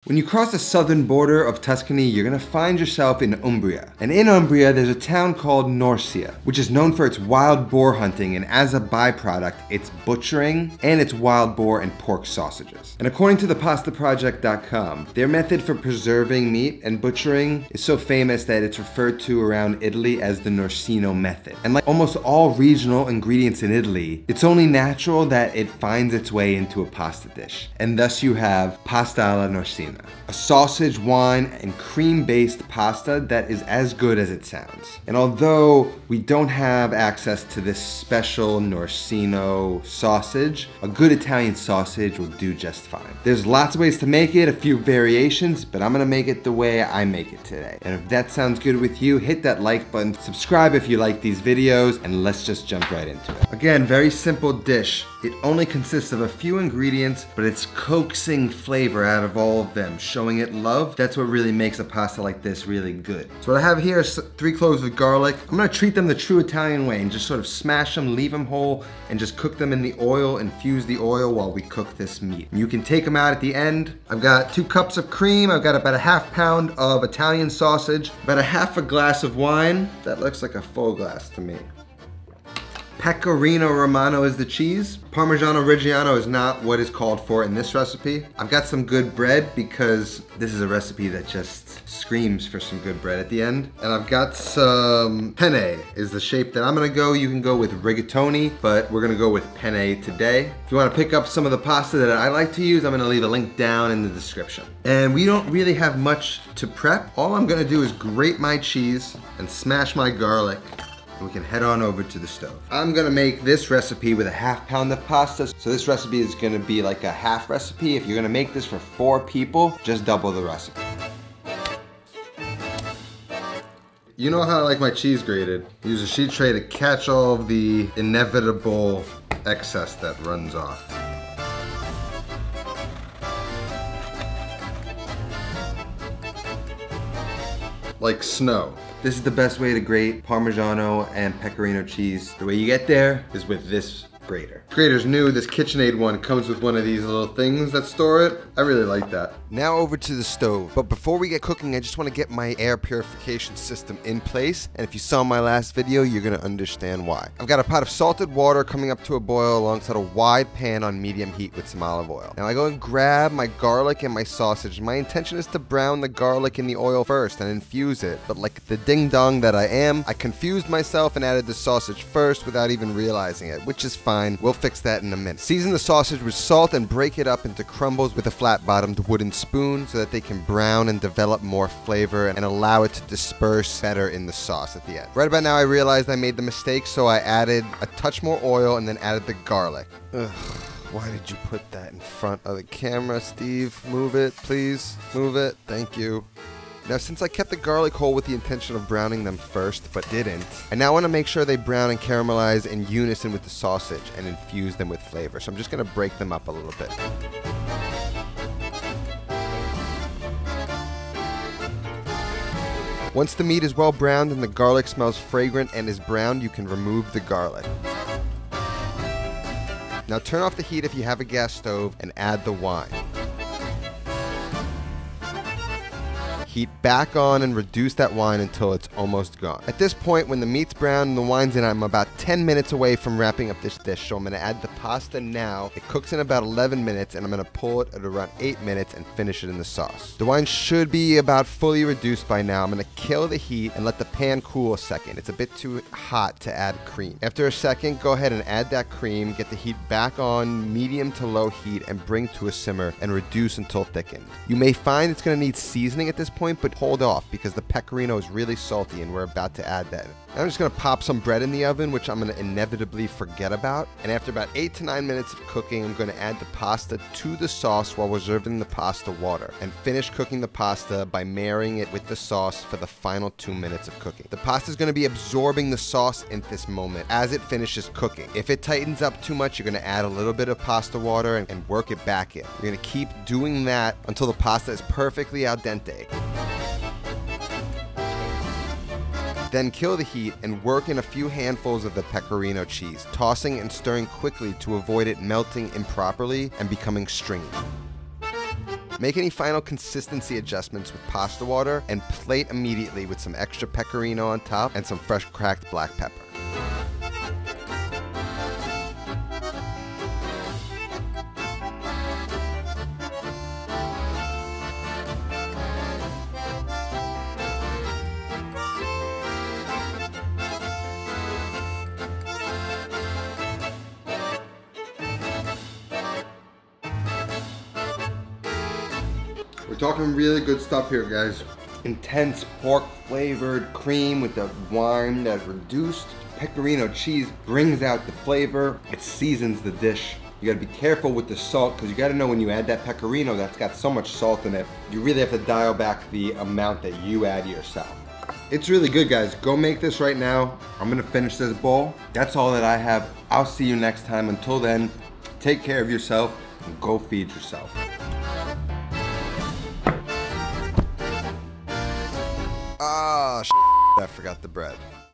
When you cross the southern border of Tuscany, you're gonna find yourself in Umbria. And in Umbria, there's a town called Norcia, which is known for its wild boar hunting, and as a byproduct, its butchering and its wild boar and pork sausages. And according to the PastaProject.com, their method for preserving meat and butchering is so famous that it's referred to around Italy as the Norcino method. And like almost all regional ingredients in Italy, it's only natural that it finds its way into a pasta dish. And thus you have pasta alla norcina, a sausage, wine, and cream-based pasta that is as good as it sounds. And although we don't have access to this special Norcino sausage, a good Italian sausage will do just fine. There's lots of ways to make it, a few variations, but I'm gonna make it the way I make it today. And if that sounds good with you, hit that like button, subscribe if you like these videos, and let's just jump right into it. Again, very simple dish. It only consists of a few ingredients, but it's coaxing flavor out of all of them, showing it love. That's what really makes a pasta like this really good. So what I have here is 3 cloves of garlic. I'm gonna treat them the true Italian way and just sort of smash them, leave them whole, and just cook them in the oil, infuse the oil while we cook this meat. And you can take them out at the end. I've got 2 cups of cream. I've got about a ½ pound of Italian sausage, about a ½ glass of wine. That looks like a full glass to me. Pecorino Romano is the cheese. Parmigiano Reggiano is not what is called for in this recipe. I've got some good bread because this is a recipe that just screams for some good bread at the end. And I've got some penne is the shape that I'm gonna go. You can go with rigatoni, but we're gonna go with penne today. If you wanna pick up some of the pasta that I like to use, I'm gonna leave a link down in the description. And we don't really have much to prep. All I'm gonna do is grate my cheese and smash my garlic. We can head on over to the stove. I'm gonna make this recipe with a ½ pound of pasta. So this recipe is gonna be like a half recipe. If you're gonna make this for 4 people, just double the recipe. You know how I like my cheese grated. Use a sheet tray to catch all of the inevitable excess that runs off. Like snow. This is the best way to grate Parmigiano and Pecorino cheese. The way you get there is with this grater. Grater's new. This KitchenAid one comes with one of these little things that store it. I really like that. Now over to the stove. But before we get cooking, I just want to get my air purification system in place. And if you saw my last video, you're going to understand why. I've got a pot of salted water coming up to a boil alongside a wide pan on medium heat with some olive oil. Now I go and grab my garlic and my sausage. My intention is to brown the garlic in the oil first and infuse it. But like the ding dong that I am, I confused myself and added the sausage first without even realizing it, which is fine. We'll fix that in a minute. Season the sausage with salt and break it up into crumbles with a flat-bottomed wooden spoon so that they can brown and develop more flavor and allow it to disperse better in the sauce at the end. Right about now I realized I made the mistake, so I added a touch more oil and then added the garlic. Ugh. Why did you put that in front of the camera, Steve? Move it, please. Move it. Thank you. Now, since I kept the garlic whole with the intention of browning them first, but didn't, I now want to make sure they brown and caramelize in unison with the sausage and infuse them with flavor. So I'm just going to break them up a little bit. Once the meat is well browned and the garlic smells fragrant and is browned, you can remove the garlic. Now turn off the heat if you have a gas stove and add the wine. Heat back on and reduce that wine until it's almost gone. At this point, when the meat's brown and the wine's in, I'm about 10 minutes away from wrapping up this dish, so I'm gonna add the pasta now. It cooks in about 11 minutes, and I'm gonna pull it at around 8 minutes and finish it in the sauce. The wine should be about fully reduced by now. I'm gonna kill the heat and let the pan cool a second. It's a bit too hot to add cream. After a second, go ahead and add that cream, get the heat back on medium to low heat, and bring to a simmer and reduce until thickened. You may find it's gonna need seasoning at this point, but hold off because the pecorino is really salty and we're about to add that. I'm just gonna pop some bread in the oven, which I'm gonna inevitably forget about. And after about 8 to 9 minutes of cooking, I'm gonna add the pasta to the sauce while reserving the pasta water and finish cooking the pasta by marrying it with the sauce for the final 2 minutes of cooking. The pasta is gonna be absorbing the sauce in this moment as it finishes cooking. If it tightens up too much, you're gonna add a little bit of pasta water and work it back in. You're gonna keep doing that until the pasta is perfectly al dente. Then kill the heat and work in a few handfuls of the pecorino cheese, tossing and stirring quickly to avoid it melting improperly and becoming stringy. Make any final consistency adjustments with pasta water and plate immediately with some extra pecorino on top and some fresh cracked black pepper. We're talking really good stuff here, guys. Intense pork flavored cream with the wine that's reduced. Pecorino cheese brings out the flavor. It seasons the dish. You gotta be careful with the salt because you gotta know when you add that pecorino that's got so much salt in it, you really have to dial back the amount that you add yourself. It's really good, guys. Go make this right now. I'm gonna finish this bowl. That's all that I have. I'll see you next time. Until then, take care of yourself and go feed yourself. Ah, I forgot the bread.